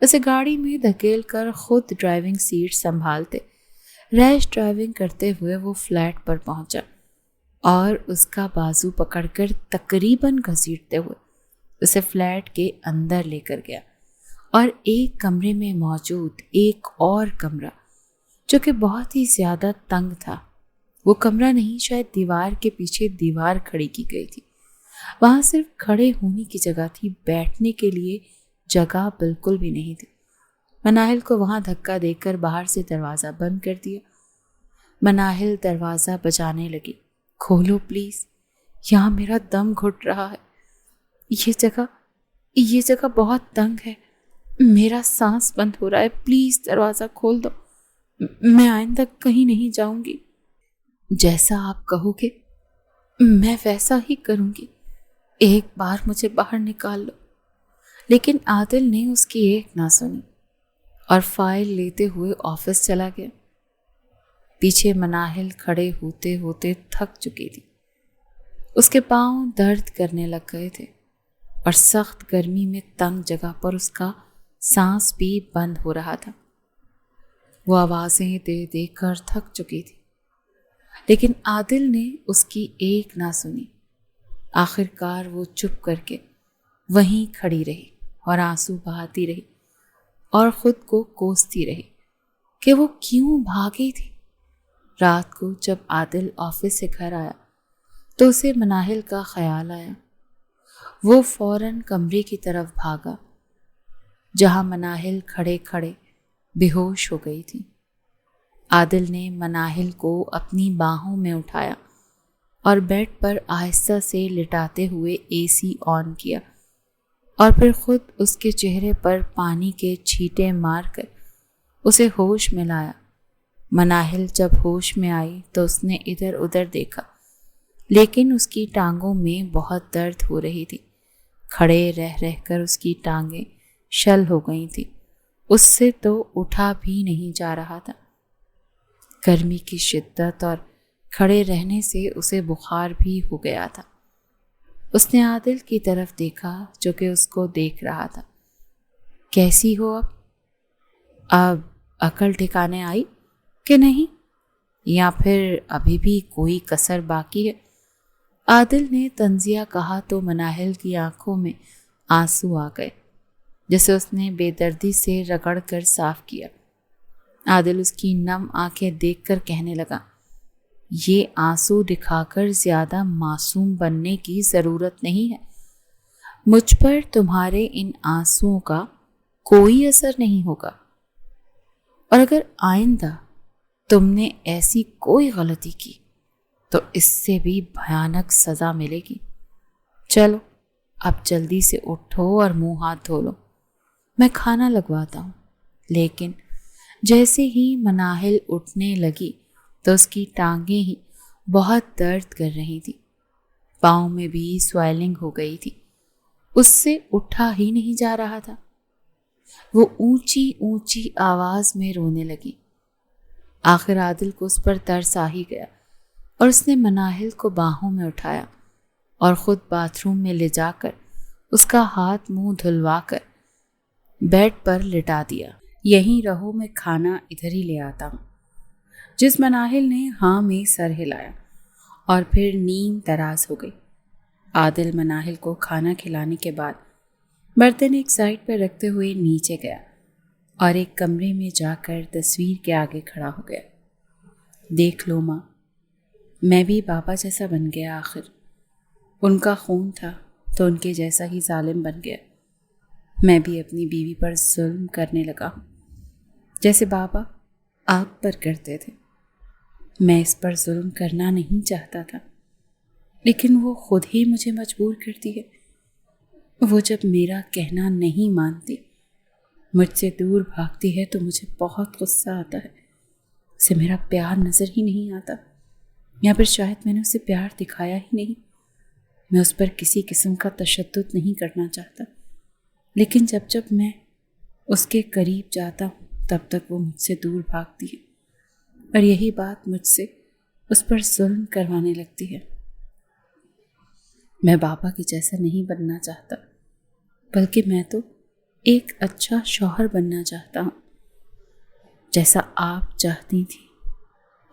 اسے گاڑی میں دھکیل کر خود ڈرائیونگ سیٹ سنبھالتے ریش ڈرائیونگ کرتے ہوئے وہ فلیٹ پر پہنچا اور اس کا بازو پکڑ کر تقریباً گھسیٹتے ہوئے اسے فلیٹ کے اندر لے کر گیا اور ایک کمرے میں موجود ایک اور کمرہ جو کہ بہت ہی زیادہ تنگ تھا وہ کمرہ نہیں، شاید دیوار کے پیچھے دیوار کھڑی کی گئی تھی۔ وہاں صرف کھڑے ہونے کی جگہ تھی، بیٹھنے کے لیے جگہ بالکل بھی نہیں تھی۔ مناہل کو وہاں دھکا دے کر باہر سے دروازہ بند کر دیا۔ مناہل دروازہ بجانے لگی۔ کھولو پلیز، یہاں میرا دم گھٹ رہا ہے، یہ جگہ بہت تنگ ہے، میرا سانس بند ہو رہا ہے، پلیز دروازہ کھول دو، میں آئندہ کہیں نہیں جاؤں گی۔ جیسا آپ کہو گے میں ویسا ہی کروں گی، ایک بار مجھے باہر نکال لو۔ لیکن عادل نے اس کی ایک نہ سنی اور فائل لیتے ہوئے آفس چلا گیا۔ پیچھے مناہل کھڑے ہوتے ہوتے تھک چکی تھی۔ اس کے پاؤں درد کرنے لگ گئے تھے اور سخت گرمی میں تنگ جگہ پر اس کا سانس بھی بند ہو رہا تھا۔ وہ آوازیں دے دے کر تھک چکی تھی، لیکن عادل نے اس کی ایک نہ سنی۔ آخر کار وہ چپ کر کے وہیں کھڑی رہی اور آنسو بہاتی رہی اور خود کو کوستی رہی کہ وہ کیوں بھاگی تھی۔ رات کو جب عادل آفس سے گھر آیا تو اسے مناہل کا خیال آیا۔ وہ فوراً کمرے کی طرف بھاگا جہاں مناہل کھڑے کھڑے بے ہوش ہو گئی تھی۔ عادل نے مناہل کو اپنی باہوں میں اٹھایا اور بیڈ پر آہستہ سے لٹاتے ہوئے اے سی آن کیا اور پھر خود اس کے چہرے پر پانی کے چھینٹے مار کر اسے ہوش میں لایا۔ مناہل جب ہوش میں آئی تو اس نے ادھر ادھر دیکھا، لیکن اس کی ٹانگوں میں بہت درد ہو رہی تھی۔ کھڑے رہ رہ کر اس کی ٹانگیں شل ہو گئی تھی، اس سے تو اٹھا بھی نہیں جا رہا تھا۔ گرمی کی شدت اور کھڑے رہنے سے اسے بخار بھی ہو گیا تھا۔ اس نے عادل کی طرف دیکھا جو کہ اس کو دیکھ رہا تھا۔ کیسی ہو اب عقل ٹھکانے آئی کہ نہیں، یا پھر ابھی بھی کوئی کسر باقی ہے؟ عادل نے طنزیہ کہا تو مناہل کی آنکھوں میں آنسو آ گئے جسے اس نے بے دردی سے رگڑ کر صاف کیا۔ عادل اس کی نم آنکھیں دیکھ کر کہنے لگا، یہ آنسو دکھا کر زیادہ معصوم بننے کی ضرورت نہیں ہے۔ مجھ پر تمہارے ان آنسوؤں کا کوئی اثر نہیں ہوگا، اور اگر آئندہ تم نے ایسی کوئی غلطی کی تو اس سے بھی بھیانک سزا ملے گی۔ چلو اب جلدی سے اٹھو اور منہ ہاتھ دھو لو، میں کھانا لگواتا ہوں۔ لیکن جیسے ہی مناہل اٹھنے لگی تو اس کی ٹانگیں ہی بہت درد کر رہی تھی، پاؤں میں بھی سویلنگ ہو گئی تھی، اس سے اٹھا ہی نہیں جا رہا تھا۔ وہ اونچی اونچی آواز میں رونے لگی۔ آخر عادل کو اس پر ترس آ ہی گیا اور اس نے مناہل کو باہوں میں اٹھایا اور خود باتھ روم میں لے جا کر اس کا ہاتھ منہ دھلوا کر بیڈ پر لٹا دیا۔ یہیں رہو، میں کھانا ادھر ہی لے آتا ہوں۔ جس مناہل نے ہاں میں سر ہلایا اور پھر نیم دراز ہو گئی۔ عادل مناہل کو کھانا کھلانے کے بعد برتن ایک سائڈ پر رکھتے ہوئے نیچے گیا اور ایک کمرے میں جا کر تصویر کے آگے کھڑا ہو گیا۔ دیکھ لو ماں، میں بھی بابا جیسا بن گیا، آخر ان کا خون تھا تو ان کے جیسا ہی ظالم بن گیا۔ میں بھی اپنی بیوی پر ظلم کرنے لگا ہوں جیسے بابا آپ پر کرتے تھے۔ میں اس پر ظلم کرنا نہیں چاہتا تھا، لیکن وہ خود ہی مجھے مجبور کرتی ہے۔ وہ جب میرا کہنا نہیں مانتی، مجھ سے دور بھاگتی ہے تو مجھے بہت غصہ آتا ہے۔ اسے میرا پیار نظر ہی نہیں آتا، یا پھر شاید میں نے اسے پیار دکھایا ہی نہیں۔ میں اس پر کسی قسم کا تشدد نہیں کرنا چاہتا، لیکن جب میں اس کے قریب جاتا ہوں تب تک وہ مجھ سے دور بھاگتی ہے اور یہی بات مجھ سے اس پر ظلم کروانے لگتی ہے۔ میں بابا کے جیسا نہیں بننا چاہتا، بلکہ میں تو ایک اچھا شوہر بننا چاہتا ہوں، جیسا آپ چاہتی تھی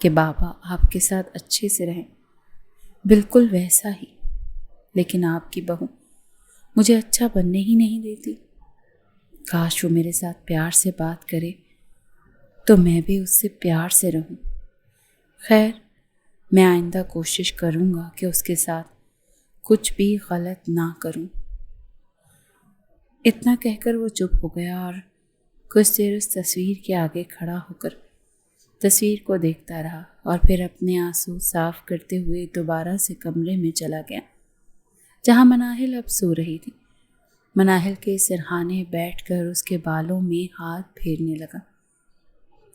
کہ بابا آپ کے ساتھ اچھے سے رہیں، بالکل ویسا ہی۔ لیکن آپ کی بہو مجھے اچھا بننے ہی نہیں دیتی۔ کاش وہ میرے ساتھ پیار سے بات کرے تو میں بھی اس سے پیار سے رہوں۔ خیر، میں آئندہ کوشش کروں گا کہ اس کے ساتھ کچھ بھی غلط نہ کروں۔ اتنا کہہ کر وہ چپ ہو گیا اور کچھ دیر اس تصویر کے آگے کھڑا ہو کر تصویر کو دیکھتا رہا، اور پھر اپنے آنسو صاف کرتے ہوئے دوبارہ سے کمرے میں چلا گیا جہاں مناہل اب سو رہی تھی۔ مناہل کے سرہانے بیٹھ کر اس کے بالوں میں ہاتھ پھیرنے لگا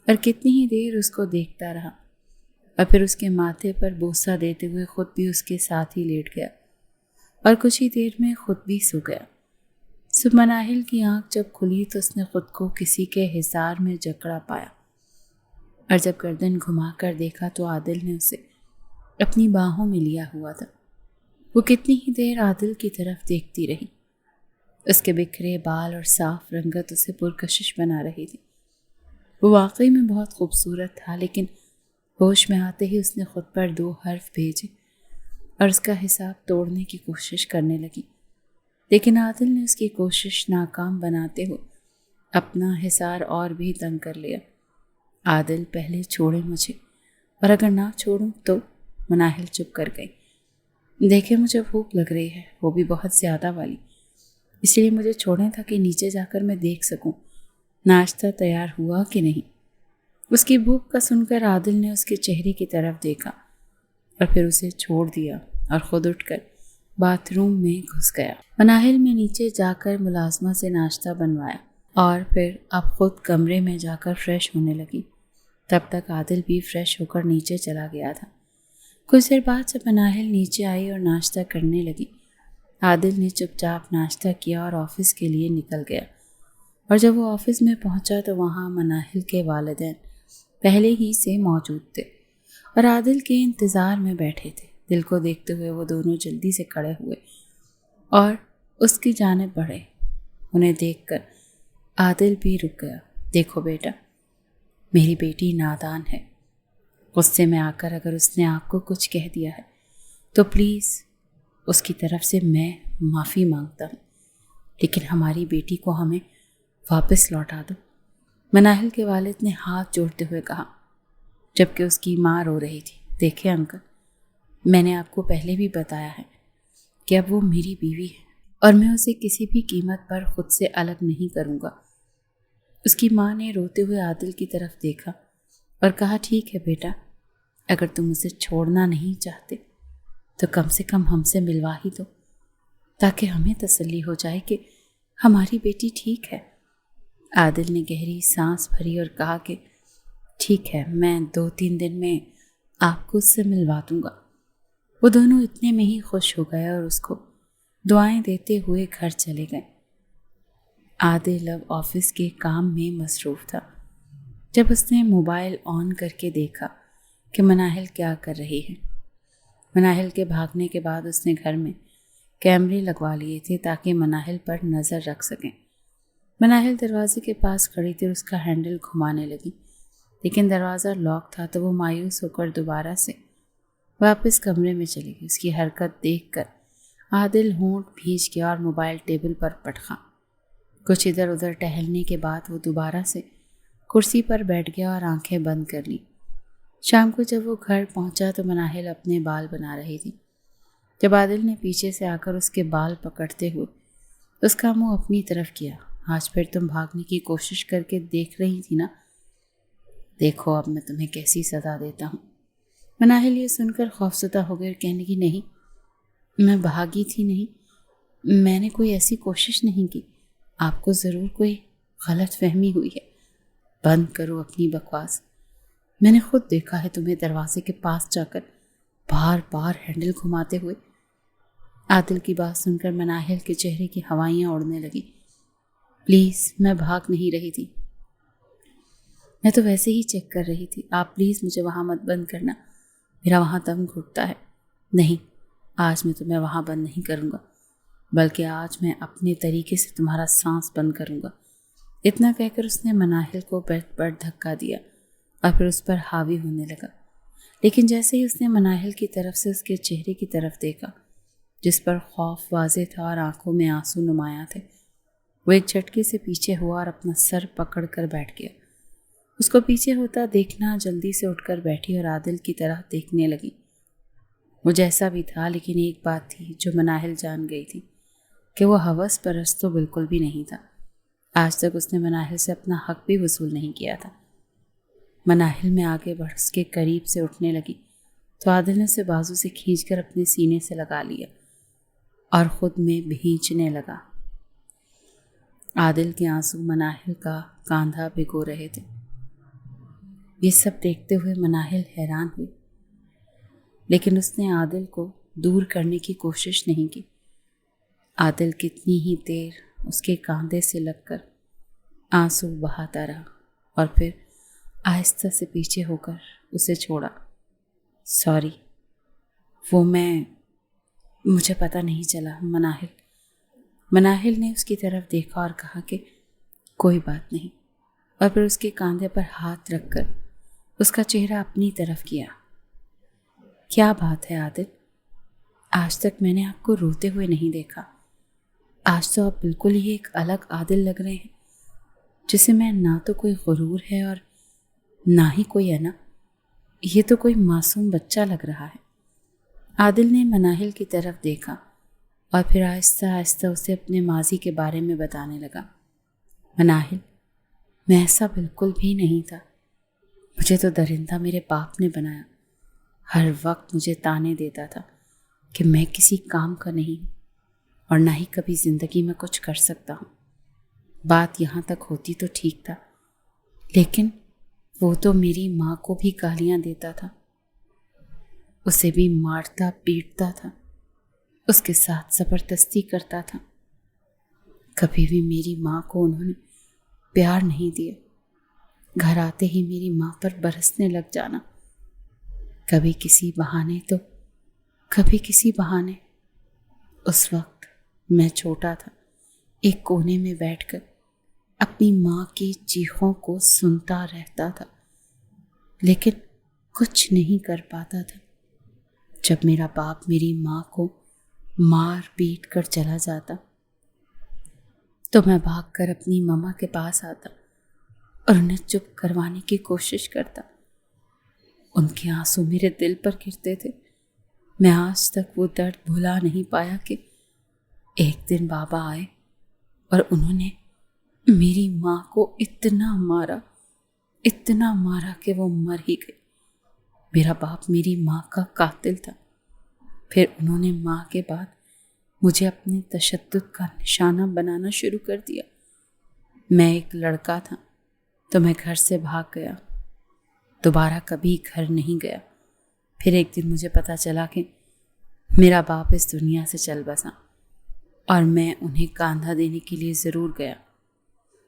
اور کتنی ہی دیر اس کو دیکھتا رہا، اور پھر اس کے ماتھے پر بوسہ دیتے ہوئے خود بھی اس کے ساتھ ہی لیٹ گیا اور کچھ ہی دیر میں خود بھی سو گیا۔ صبح مناہل کی آنکھ جب کھلی تو اس نے خود کو کسی کے حصار میں جکڑا پایا، اور جب گردن گھما کر دیکھا تو عادل نے اسے اپنی باہوں میں لیا ہوا تھا۔ وہ کتنی ہی دیر عادل کی طرف دیکھتی رہی۔ اس کے بکھرے بال اور صاف رنگت اسے پرکشش بنا رہی تھی۔ وہ واقعی میں بہت خوبصورت تھا، لیکن ہوش میں آتے ہی اس نے خود پر 2 حرف بھیجے اور اس کا حساب توڑنے کی کوشش کرنے لگی، لیکن عادل نے اس کی کوشش ناکام بناتے ہوئے اپنا حصار اور بھی تنگ کر لیا۔ عادل پہلے چھوڑے مجھے، اور اگر نہ چھوڑوں تو۔ مناہل چپ کر گئی۔ دیکھیں مجھے بھوک لگ رہی ہے، وہ بھی بہت زیادہ والی، اس لیے مجھے چھوڑیں تاکہ نیچے جا کر میں دیکھ سکوں ناشتہ تیار ہوا کہ نہیں۔ اس کی بھوک کا سن کر عادل نے اس کے چہرے کی طرف دیکھا اور پھر اسے چھوڑ دیا اور خود اٹھ کر باتھ روم میں گھس گیا۔ مناہل میں نیچے جا کر ملازمہ سے ناشتہ بنوایا اور پھر اب خود کمرے میں جا کر فریش ہونے لگی۔ تب تک عادل بھی فریش ہو کر نیچے چلا گیا تھا۔ کچھ دیر بعد جب مناہل نیچے آئی اور ناشتہ کرنے لگی، عادل نے چپ چاپ ناشتہ کیا اور آفس کے لیے نکل گیا، اور جب وہ آفس میں پہنچا تو وہاں مناہل کے والدین پہلے ہی سے موجود تھے اور عادل کے انتظار میں بیٹھے تھے۔ دل کو دیکھتے ہوئے وہ دونوں جلدی سے کھڑے ہوئے اور اس کی جانب بڑھے۔ انہیں دیکھ کر عادل بھی رک گیا۔ دیکھو بیٹا، میری بیٹی نادان ہے۔ غصے میں آ کر اگر اس نے آپ کو کچھ کہہ دیا ہے تو پلیز اس کی طرف سے میں معافی مانگتا ہوں، لیکن ہماری بیٹی کو ہمیں واپس لوٹا دو، مناہل کے والد نے ہاتھ جوڑتے ہوئے کہا، جبکہ اس کی ماں رو رہی تھی۔ دیکھیں انکل، میں نے آپ کو پہلے بھی بتایا ہے کہ اب وہ میری بیوی ہے اور میں اسے کسی بھی قیمت پر خود سے الگ نہیں کروں گا۔ اس کی ماں نے روتے ہوئے عادل کی طرف دیکھا اور کہا، ٹھیک ہے بیٹا، اگر تم اسے چھوڑنا نہیں چاہتے تو کم سے کم ہم سے ملوا ہی دو، تاکہ ہمیں تسلی ہو جائے کہ ہماری بیٹی ٹھیک ہے۔ عادل نے گہری سانس بھری اور کہا کہ ٹھیک ہے، میں 2-3 دن میں آپ کو اس سے ملوا دوں گا۔ وہ دونوں اتنے میں ہی خوش ہو گئے اور اس کو دعائیں دیتے ہوئے گھر چلے گئے۔ عادل اب آفس کے کام میں مصروف تھا۔ جب اس نے موبائل آن کر کے دیکھا کہ مناہل کیا کر رہی ہے۔ مناہل کے بھاگنے کے بعد اس نے گھر میں کیمرے لگوا لیے تھے تاکہ مناہل پر نظر رکھ سکیں۔ مناہل دروازے کے پاس کھڑی تھی اور اس کا ہینڈل گھمانے لگی، لیکن دروازہ لاک تھا تو وہ مایوس ہو کر دوبارہ سے واپس کمرے میں چلی گئی۔ اس کی حرکت دیکھ کر عادل ہونٹ بھیج گیا اور موبائل ٹیبل پر پٹکا۔ کچھ ادھر ادھر ٹہلنے کے بعد وہ دوبارہ سے کرسی پر بیٹھ گیا اور آنکھیں بند کر لی۔ شام کو جب وہ گھر پہنچا تو مناہل اپنے بال بنا رہی تھی۔ جب عادل نے پیچھے سے آ کر اس کے بال پکڑتے ہوئے اس کا منہ اپنی طرف کیا، آج پھر تم بھاگنے کی کوشش کر کے دیکھ رہی تھی نا، دیکھو اب میں تمہیں کیسی سزا دیتا ہوں۔ مناہل یہ سن کر خوفزدہ ہو گئی اور کہنے کی، نہیں، میں بھاگی تھی نہیں، میں نے کوئی ایسی کوشش نہیں کی، آپ کو ضرور کوئی غلط فہمی ہوئی ہے، بند کرو اپنی بکواس، میں نے خود دیکھا ہے تمہیں دروازے کے پاس جا کر بار بار ہینڈل گھماتے ہوئے۔ عادل کی بات سن کر مناہل کے چہرے کی ہوائیاں اڑنے لگی۔ پلیز، میں بھاگ نہیں رہی تھی، میں تو ویسے ہی چیک کر رہی تھی، آپ پلیز مجھے وہاں مت بند کرنا، میرا وہاں دم گھٹتا ہے۔ نہیں، آج میں تمہیں وہاں بند نہیں کروں گا، بلکہ آج میں اپنے طریقے سے تمہارا سانس بند کروں گا۔ اتنا کہہ کر اس نے مناہل کو بیڈ پر دھکا دیا اور پھر اس پر حاوی ہونے لگا، لیکن جیسے ہی اس نے مناہل کی طرف سے اس کے چہرے کی طرف دیکھا جس پر خوف واضح تھا اور آنکھوں میں آنسو نمایاں تھے، وہ ایک جھٹکے سے پیچھے ہوا اور اپنا سر پکڑ کر بیٹھ گیا۔ اس کو پیچھے ہوتا دیکھنا جلدی سے اٹھ کر بیٹھی اور عادل کی طرح دیکھنے لگی۔ مجھے ایسا بھی تھا، لیکن ایک بات تھی جو مناہل جان گئی تھی کہ وہ ہوس پرست تو بالکل بھی نہیں تھا۔ آج تک اس نے مناہل سے اپنا حق بھی وصول نہیں کیا تھا۔ مناہل میں آگے بڑھ اس کے قریب سے اٹھنے لگی تو عادل نے اسے بازو سے کھینچ کر اپنے سینے سے لگا لیا اور خود میں بھینچنے لگا۔ عادل کے آنسو مناہل کا کاندھا بھگو رہے تھے۔ یہ سب دیکھتے ہوئے مناہل حیران ہوئی، لیکن اس نے عادل کو دور کرنے کی کوشش نہیں کی۔ عادل کتنی ہی دیر اس کے کاندھے سے لگ کر آنسو بہاتا رہا اور پھر آہستہ سے پیچھے ہو کر اسے چھوڑا۔ سوری، مجھے پتہ نہیں چلا مناہل نے اس کی طرف دیکھا اور کہا کہ کوئی بات نہیں، اور پھر اس کے کاندھے پر ہاتھ رکھ کر اس کا چہرہ اپنی طرف کیا۔ کیا بات ہے عادل؟ آج تک میں نے آپ کو روتے ہوئے نہیں دیکھا۔ آج تو آپ بالکل ہی ایک الگ عادل لگ رہے ہیں، جسے میں نہ تو کوئی غرور ہے اور نہ ہی کوئی انا۔ یہ تو کوئی معصوم بچہ لگ رہا ہے۔ عادل نے مناہل کی طرف دیکھا اور پھر آہستہ آہستہ اسے اپنے ماضی کے بارے میں بتانے لگا۔ مناہل، میں ایسا بالکل بھی نہیں تھا۔ مجھے تو درندہ میرے باپ نے بنایا۔ ہر وقت مجھے تانے دیتا تھا کہ میں کسی کام کا نہیں ہوں اور نہ ہی کبھی زندگی میں کچھ کر سکتا ہوں۔ بات یہاں تک ہوتی تو ٹھیک تھا، لیکن وہ تو میری ماں کو بھی گالیاں دیتا تھا، اسے بھی مارتا پیٹتا تھا، اس کے ساتھ زبردستی کرتا تھا۔ کبھی بھی میری ماں کو انہوں نے پیار نہیں دیا۔ گھر آتے ہی میری ماں پر برسنے لگ جانا، کبھی کسی بہانے تو کبھی کسی بہانے۔ اس وقت میں چھوٹا تھا، ایک کونے میں بیٹھ کر اپنی ماں کی چیخوں کو سنتا رہتا تھا، لیکن کچھ نہیں کر پاتا تھا۔ جب میرا باپ میری ماں کو مار پیٹ کر چلا جاتا تو میں بھاگ کر اپنی ماما کے پاس آتا اور انہیں چپ کروانے کی کوشش کرتا۔ ان کے آنسو میرے دل پر گرتے تھے۔ میں آج تک وہ درد بھلا نہیں پایا کہ ایک دن بابا آئے اور انہوں نے میری ماں کو اتنا مارا کہ وہ مر ہی گئی۔ میرا باپ میری ماں کا قاتل تھا۔ پھر انہوں نے ماں کے بعد مجھے اپنے تشدد کا نشانہ بنانا شروع کر دیا۔ میں ایک لڑکا تھا تو میں گھر سے بھاگ گیا، دوبارہ کبھی گھر نہیں گیا۔ پھر ایک دن مجھے پتہ چلا کہ میرا باپ اس دنیا سے چل بسا اور میں انہیں کاندھا دینے کے لیے ضرور گیا۔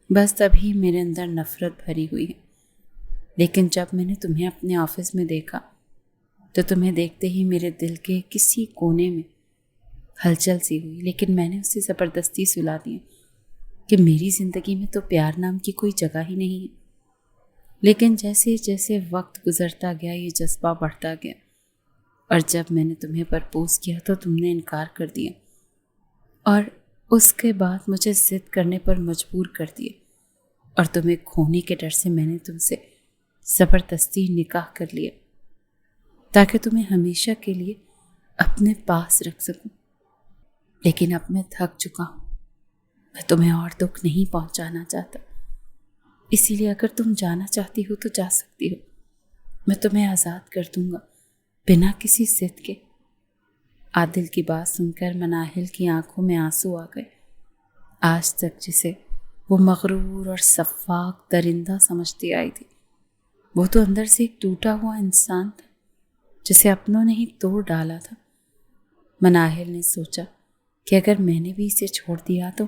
بس تبھی میرے اندر نفرت بھری ہوئی ہے۔ لیکن جب میں نے تمہیں اپنے آفس میں دیکھا تو تمہیں دیکھتے ہی میرے دل کے کسی کونے میں ہلچل سی ہوئی، لیکن میں نے اسے زبردستی سلا دیا کہ میری زندگی میں تو پیار نام کی کوئی جگہ ہی نہیں ہے۔ لیکن جیسے جیسے وقت گزرتا گیا یہ جذبہ بڑھتا گیا، اور جب میں نے تمہیں پرپوز کیا تو تم نے انکار کر دیا، اور اس کے بعد مجھے ضد کرنے پر مجبور کر دیا، اور تمہیں کھونے کے ڈر سے میں نے تم سے زبردستی نکاح کر لیا تاکہ تمہیں ہمیشہ کے لیے اپنے پاس رکھ سکوں۔ لیکن اب میں تھک چکا ہوں، میں تمہیں اور دکھ نہیں پہنچانا چاہتا، اسی لیے اگر تم جانا چاہتی ہو تو جا سکتی ہو، میں تمہیں آزاد کر دوں گا بنا کسی ضد کے۔ عادل کی بات سن کر مناہل کی آنکھوں میں آنسو آ گئے۔ آج تک جسے وہ مغرور اور سفاک درندہ سمجھتی آئی تھی، وہ تو اندر سے ایک ٹوٹا ہوا انسان تھا جسے اپنوں نے ہی توڑ ڈالا تھا۔ مناہل نے سوچا کہ اگر میں نے بھی اسے چھوڑ دیا تو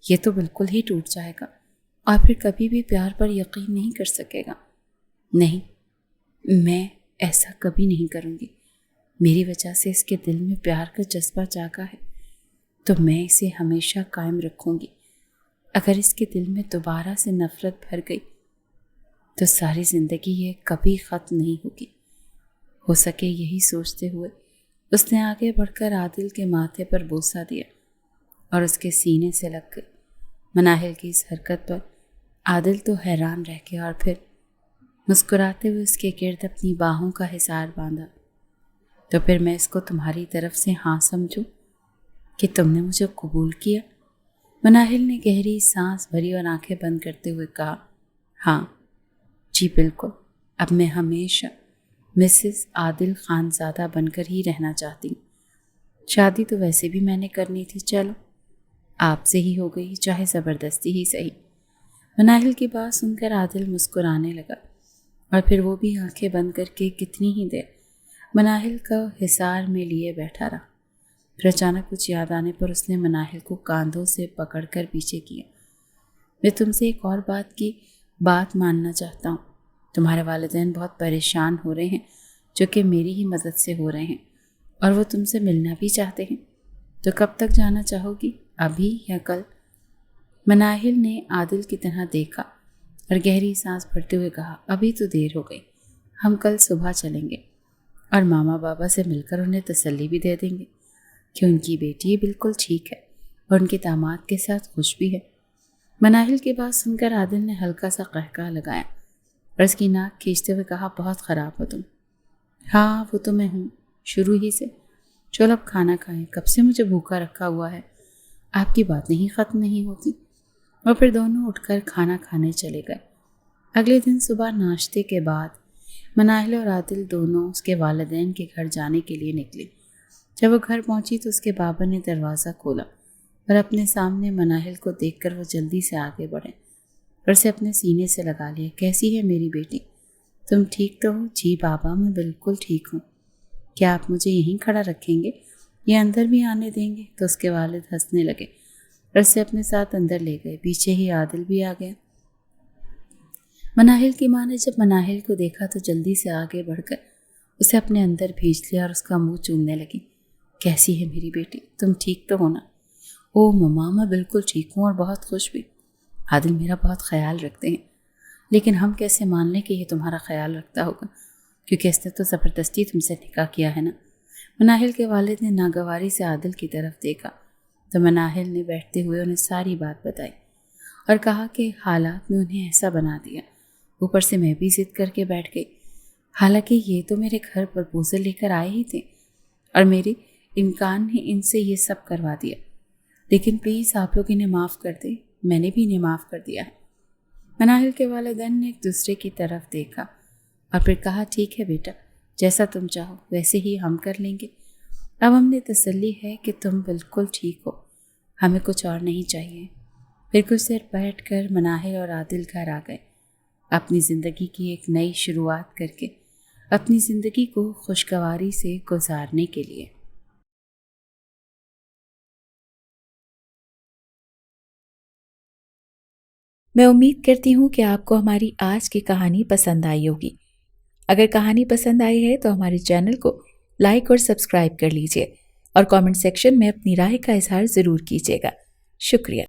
یہ تو بالکل ہی ٹوٹ جائے گا اور پھر کبھی بھی پیار پر یقین نہیں کر سکے گا۔ نہیں، میں ایسا کبھی نہیں کروں گی۔ میری وجہ سے اس کے دل میں پیار کا جذبہ جاگا ہے تو میں اسے ہمیشہ قائم رکھوں گی۔ اگر اس کے دل میں دوبارہ سے نفرت بھر گئی تو ساری زندگی یہ کبھی ختم نہیں ہوگی۔ ہو سکے یہی سوچتے ہوئے اس نے آگے بڑھ کر عادل کے ماتھے پر بوسہ دیا اور اس کے سینے سے لگ گئی۔ مناہل کی اس حرکت پر عادل تو حیران رہ گیا اور پھر مسکراتے ہوئے اس کے گرد اپنی باہوں کا حصار باندھا۔ تو پھر میں اس کو تمہاری طرف سے ہاں سمجھوں کہ تم نے مجھے قبول کیا؟ مناہل نے گہری سانس بھری اور آنکھیں بند کرتے ہوئے کہا، ہاں جی بالکل، اب میں ہمیشہ مسز عادل خانزادہ بن کر ہی رہنا چاہتی ہوں۔ شادی تو ویسے بھی میں نے کرنی تھی، چلو آپ سے ہی ہو گئی، چاہے زبردستی ہی صحیح۔ مناہل کی بات سن کر عادل مسکرانے لگا اور پھر وہ بھی آنکھیں بند کر کے کتنی ہی دیر مناہل کا حصار میں لیے بیٹھا رہا۔ پھر اچانک کچھ یاد آنے پر اس نے مناہل کو کاندھوں سے پکڑ کر پیچھے کیا۔ میں تم سے ایک اور بات ماننا چاہتا ہوں۔ تمہارے والدین بہت پریشان ہو رہے ہیں، جو کہ میری ہی مدد سے ہو رہے ہیں، اور وہ تم سے ملنا بھی چاہتے ہیں۔ تو کب تک جانا چاہو گی، ابھی یا کل؟ مناہل نے عادل کی طرح دیکھا اور گہری سانس بھرتے ہوئے کہا، ابھی تو دیر ہو گئی، ہم کل صبح چلیں گے اور ماما بابا سے مل کر انہیں تسلی بھی دے دیں گے کہ ان کی بیٹی بالکل ٹھیک ہے اور ان کے داماد کے ساتھ خوش بھی ہے۔ مناہل کی بات سن کر عادل نے ہلکا سا قہقہہ لگایا اور اس کی ناک کھینچتے ہوئے کہا، بہت خراب ہو تم۔ ہاں وہ تو میں ہوں، شروع ہی سے۔ چلو اب کھانا کھائیں، کب سے مجھے بھوکا رکھا ہوا ہے، آپ کی باتیں ہی ختم نہیں ہوتی۔ اور پھر دونوں اٹھ کر کھانا کھانے چلے گئے۔ اگلے دن صبح ناشتے کے بعد مناہل اور عادل دونوں اس کے والدین کے گھر جانے کے لیے نکلی۔ جب وہ گھر پہنچی تو اس کے بابا نے دروازہ کھولا اور اپنے سامنے مناہل کو دیکھ کر وہ جلدی سے آگے بڑھے اور اسے اپنے سینے سے لگا لیا۔ کیسی ہے میری بیٹی، تم ٹھیک تو ہو؟ جی بابا میں بالکل ٹھیک ہوں۔ کیا آپ مجھے یہیں کھڑا رکھیں گے یا اندر بھی آنے دیں گے؟ تو اس کے والد ہنسنے لگے اور اسے اپنے ساتھ اندر لے گئے۔ پیچھے ہی عادل بھی آ گیا۔ مناہل کی ماں نے جب مناہل کو دیکھا تو جلدی سے آگے بڑھ کر اسے اپنے اندر بھیج لیا اور اس کا منہ چومنے لگی۔ کیسی ہے میری بیٹی، تم ٹھیک تو ہونا؟ او مما میں بالکل ٹھیک ہوں اور بہت خوش بھی۔ عادل میرا بہت خیال رکھتے ہیں، لیکن ہم کیسے مان لیں کہ یہ تمہارا خیال رکھتا ہوگا، کیونکہ اس نے تو زبردستی تم سے نکاح کیا ہے نا۔ مناہل کے والد نے ناگواری سے عادل کی طرف دیکھا تو مناہل نے بیٹھتے ہوئے انہیں ساری بات بتائی اور کہا کہ حالات نے انہیں ایسا بنا دیا، اوپر سے میں بھی ضد کر کے بیٹھ گئی۔ حالانکہ یہ تو میرے گھر پرپوزل لے کر آئے ہی تھے اور میری امکان نے ان سے یہ سب کروا دیا، لیکن پلیز آپ لوگ انہیں معاف کر دیں، میں نے بھی انہیں معاف کر دیا ہے۔ مناہل کے والدین نے ایک دوسرے کی طرف دیکھا اور پھر کہا، ٹھیک ہے بیٹا، جیسا تم چاہو ویسے ہی ہم کر لیں گے۔ اب ہم نے تسلی ہے کہ تم بالکل ٹھیک ہو، ہمیں کچھ اور نہیں چاہیے۔ پھر کچھ دیر بیٹھ کر مناہل اور عادل گھر آ گئے، اپنی زندگی کی ایک نئی شروعات کر کے اپنی زندگی کو خوشگواری سے گزارنے کے لیے۔ میں امید کرتی ہوں کہ آپ کو ہماری آج کی کہانی پسند آئی ہوگی۔ اگر کہانی پسند آئی ہے تو ہمارے چینل کو لائک اور سبسکرائب کر لیجیے اور کامنٹ سیکشن میں اپنی رائے کا اظہار ضرور کیجیے گا۔ شکریہ۔